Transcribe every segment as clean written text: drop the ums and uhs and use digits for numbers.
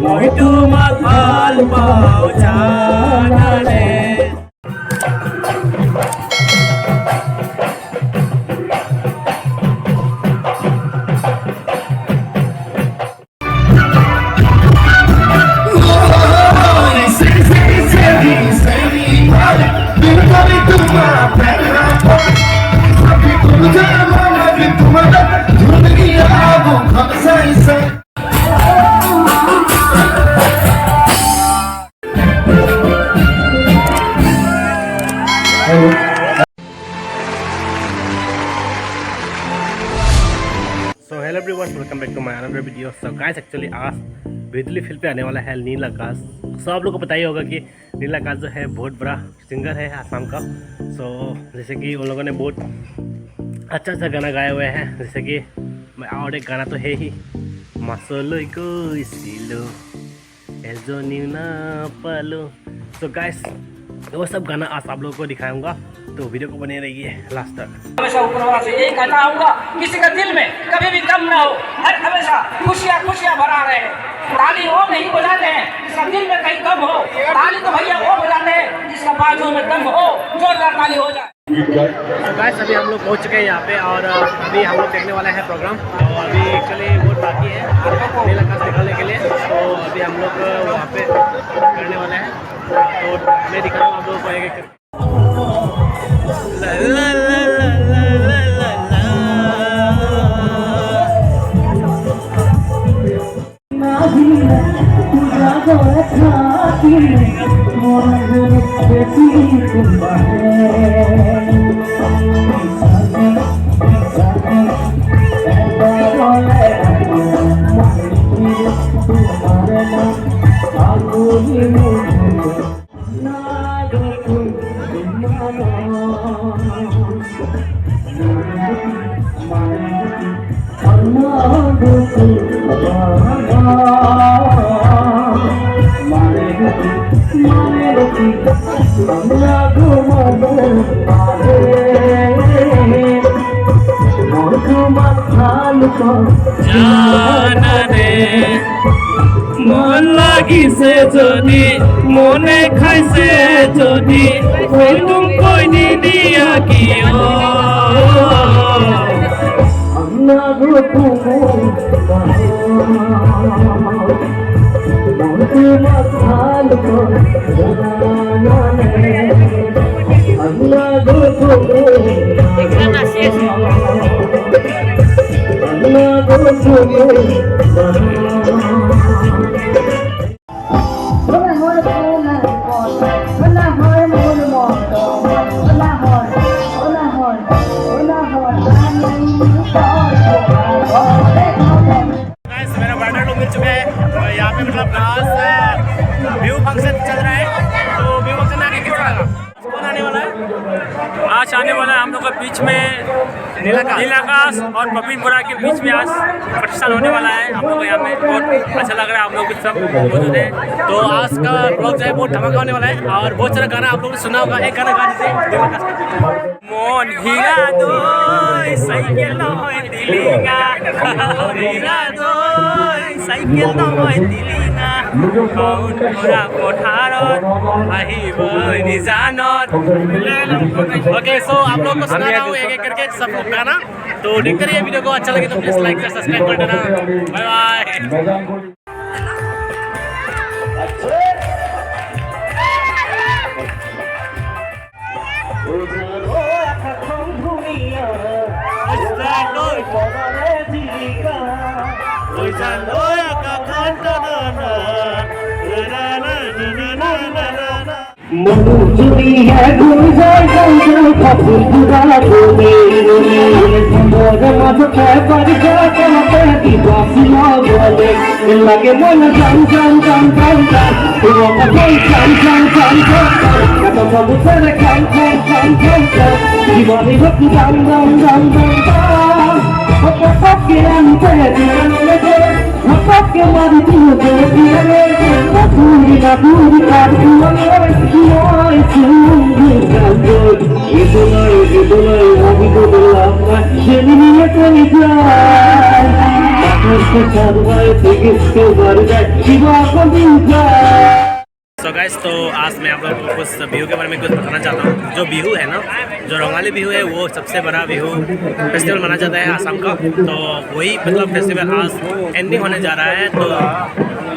মই তোমাক ভাল পাওঁ জানানে। So hello everyone, welcome back to my another video. So guys, actually आज बिजली फिल्म पे आने वाला है नील आकाश। सो आप लोग को पता ही होगा कि नील आकाश जो है बहुत बड़ा सिंगर है आसाम का। सो जैसे कि उन लोगों ने बहुत अच्छा अच्छा गाना गाए हुए हैं, जैसे कि और एक गाना तो है ही मासोलो को इसीलो एजोनी ना पालो। सो गाइस, वो सब गाना आज आप लोगों को दिखाऊंगा, तो वीडियो को बने रहिए लास्ट तक। हमेशा ऊपर से यही कहता आऊँगा, किसी का दिल में कभी भी गम ना हो, हर हमेशा खुशियाँ खुशियाँ भरा रहे। ताली वो नहीं बजाते हैं जिसका दिल में कहीं गम हो, ताली तो भैया वो बजाते हैं जिसका बाजू में दम हो, जोरदार ताली हो जाए। गाइस, अभी हम लोग पहुंच चुके हैं यहाँ पे और अभी हम लोग देखने वाला है प्रोग्राम। तो अभी एक्चुअली बहुत बाकी है नील आकाश दिखाने के लिए, तो अभी हम लोग वहाँ पे करने वाले हैं। तो मैं दिखा रहा हूँ आप लोगों को एक एक। La la la la la la la জানানে মন লাগিছে যদি মনে খাইছে যদি তুম কই নিদিয়া কিয় व्यू फंक्शन चल रहा है। तो व्यू फंक्शन आगे किस तरह कौन आने वाला है? आज आने वाला है हम लोग के बीच में नील आकाश और पपीन बोरा के बीच में आज प्रतिष्ठान होने वाला है। हम लोग यहाँ पे बहुत अच्छा लग रहा है, हम लोग भी सब मौजूद है। तो आज का ब्लॉग जो है बहुत धमाका होने वाला है और बहुत सारा गाना आप लोगों ने सुना होगा। एक गाना गा दीजिए नील आकाश का। मोन हीरा दो साइकिल नय दिलिंगा, हीरा दो साइकिल नय दिलिंगा, कौन मोरा कोठारत आहिब निजानत। ओके, सो आप लोग को सुना रहा हूँ एक एक करके सब लोग गाना। तो देखते रहिए वीडियो को, अच्छा लगे तो प्लीज लाइक और सब्सक्राइब कर देना। Bye bye. मनु चुरी है गुलजार गुलजार फूल गुलाब मेरे मोर मत के पर जा के दीवासी ना बोले लगे मन जम जम जम जम तू कोई जम जम जम कतो सब तेरे काम काम काम काम दीवानी हो जम जम जम जम हो के अंते Porque marido de quiere, la pública, no es un cantor. Eso no es amigo de la más, se niña con ella. So guys, तो आज मैं आप लोगों को कुछ बिहू के बारे में कुछ बताना चाहता हूँ। जो बिहू है ना, जो रंगाली बिहू है, वो सबसे बड़ा बिहू फेस्टिवल माना जाता है आसाम का। तो वही मतलब फेस्टिवल आज एंडिंग होने जा रहा है। तो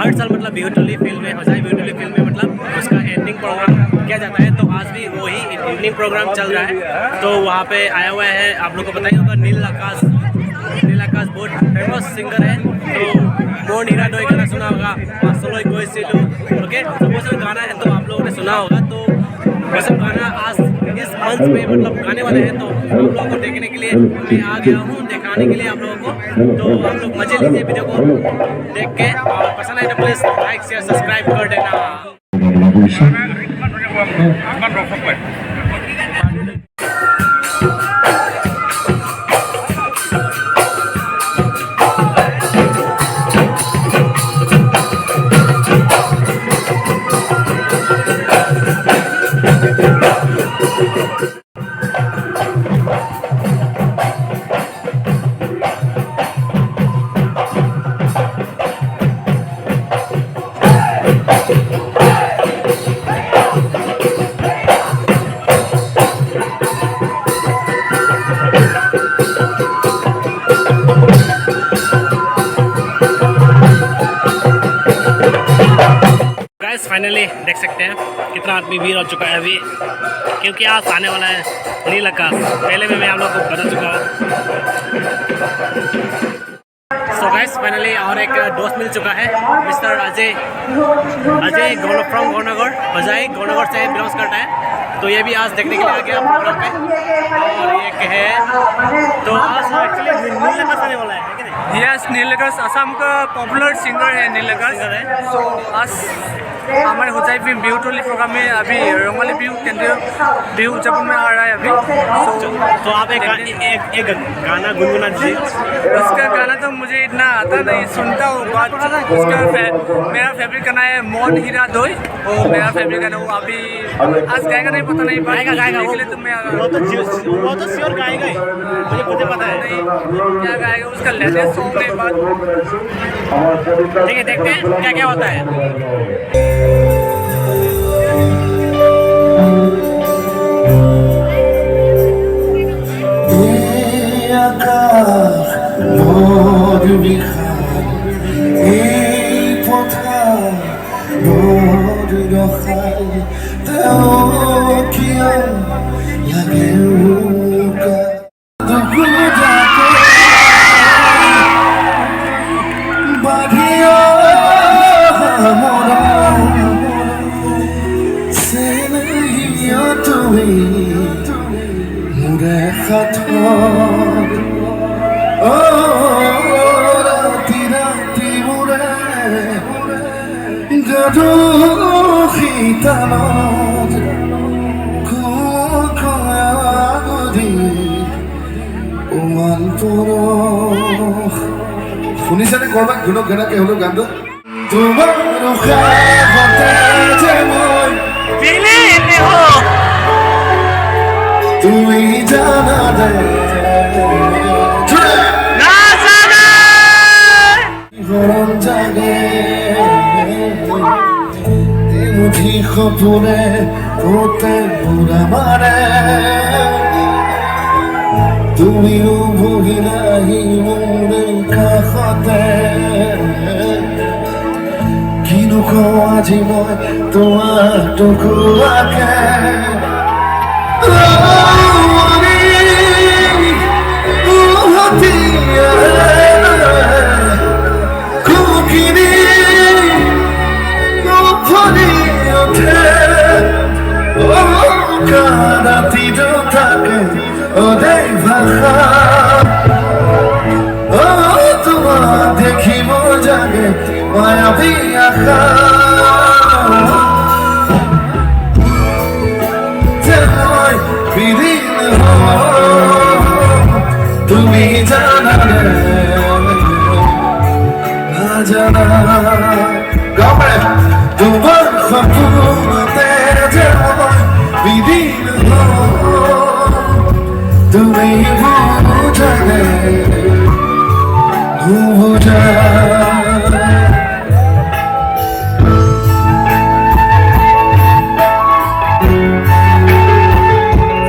हर साल मतलब बिहू टोली फील्ड में होजाई बिहू टोली फील्ड में मतलब उसका एंडिंग प्रोग्राम किया जाता है। तो आज भी वही इवनिंग प्रोग्राम चल रहा है। तो वहाँ पे आया हुआ है, आप लोग को पता ही होगा, नील आकाश बहुत फेमस सिंगर है। तो मोर हीरा डोई गाना सुना होगा, पासलोई कोई सिलू, ओके, तो वो सब गाना है, तो आप लोगों ने सुना होगा। तो वो सब गाना आज इस मंच पे मतलब गाने वाले हैं। तो आप लोगों को देखने के लिए मैं आ गया हूँ, दिखाने के लिए आप लोगों को। तो आप लोग मजे लीजिए वीडियो को देख के, और पसंद आए तो प्लीज़ लाइक शेयर सब्सक्राइब कर देना। फाइनली देख सकते हैं कितना आदमी भीड़ हो चुका है अभी, क्योंकि आज आने वाला है नील आकाश। पहले में मैं आप लोगों को बता चुका हूँ। सो गाइस, फाइनली और एक दोस्त मिल चुका है, मिस्टर अजय फ्रॉम गौनगर। अजय गौनगर से बिलोंग करता है। तो ये भी आज देखने के लिए आ गया प्रोग्राम पे। और ये है, तो आज एक्चुअली नील आकाश आने वाला है कि नहीं? यस, नील आकाश असम का पॉपुलर सिंगर है नील आकाश। सो आज हमारे होजाई बिहू टोली प्रोग्राम में अभी रंगाली बिहू केंद्रीय बिहू उद्यापन में आ रहा है अभी। तो आप एक गाना गुनगुना दीजिए। उसका गाना तो मुझे इतना आता नहीं, सुनता हूँ बात। उसका मेरा फेवरेट गाना है मोर हीरा डोई, वो मेरा फेवरेट गाना। वो अभी आज गाएगा नहीं, पता नहीं, गाएगा वो तो मैं वो तो श्योर गाएगा ही, मुझे पता है नहीं क्या गाएगा। उसका लेटेस्ट सॉन्ग नहीं बात। ठीक है, देखते हैं क्या क्या होता है। শুনিছেনে কৰবাত গুণক ঘেনাকে হ'লেও গানটো তুমি জানা দে জাগে মুঠি সপোনে তোতে বুঢ়া মাৰে তুমিও বহিলাহি মোৰ কাষতে কিনো কওঁ আজি মই তোমাৰ টুকুৰাকে দেখিব জাগে মায়াবী আশা তুমি জানা সপনতে যায় বিদিন তুমি বুঝালে বুঝা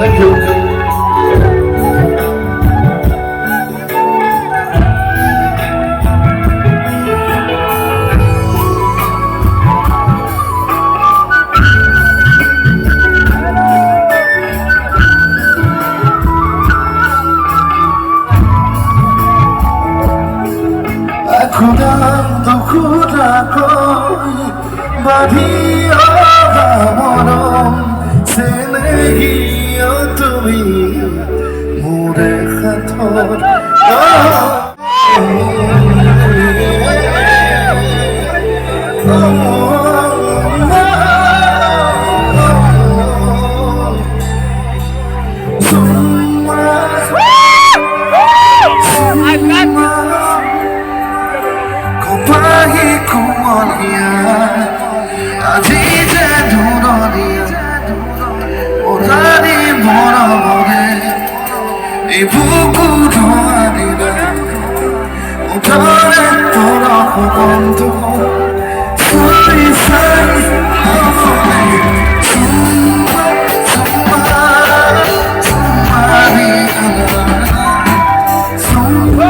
Thank you. खुदा तो खुदा कोई बाधिया मरम से नहीं हो तुम्हें मुरे खतर Bahi kumalia, azize dunia, orani mora more, ibuku doanina, utare tora kubantu, suri sai, afale, summa, sumari ana, summa.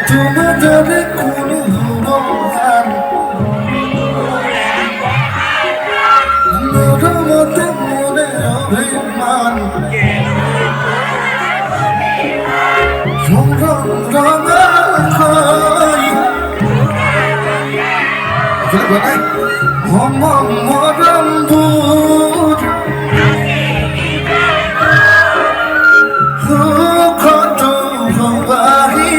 তোমাদের কোন ভুবন মরমতে মনে অভিমান সংগ্রাম রঙাই মরম বুর কত বাহি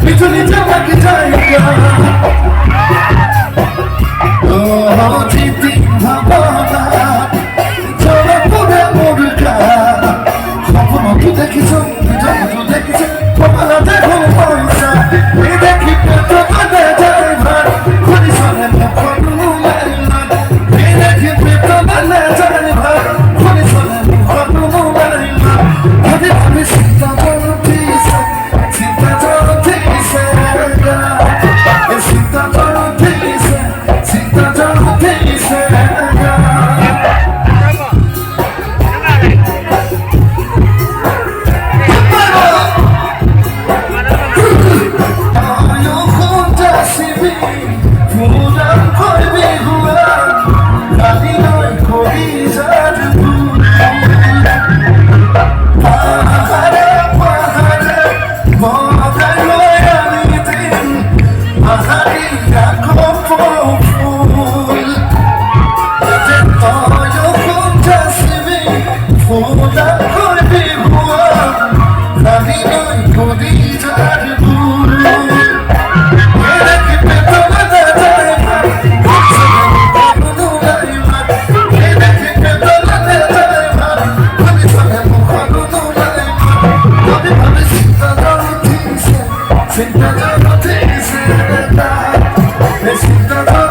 বিজুলি চমক জায়গা ও চিঠি ভাবনা চলে পড়ে মুরগা স্বপ্ন তুই দেখিস তুই দেখিস কপালা দেখো পয়সা এই দেখি পেট কাটে যায় ভার খুলি সরে মুখনু লাইলা এই দেখি পেট কাটে যায় ভার খুলি সরে মুখনু লাইলা ভাবি ভাবি চিন্তা করতিস চিন্তা করতিস চিন্তা করতিস চিন্তা করতিস Sinta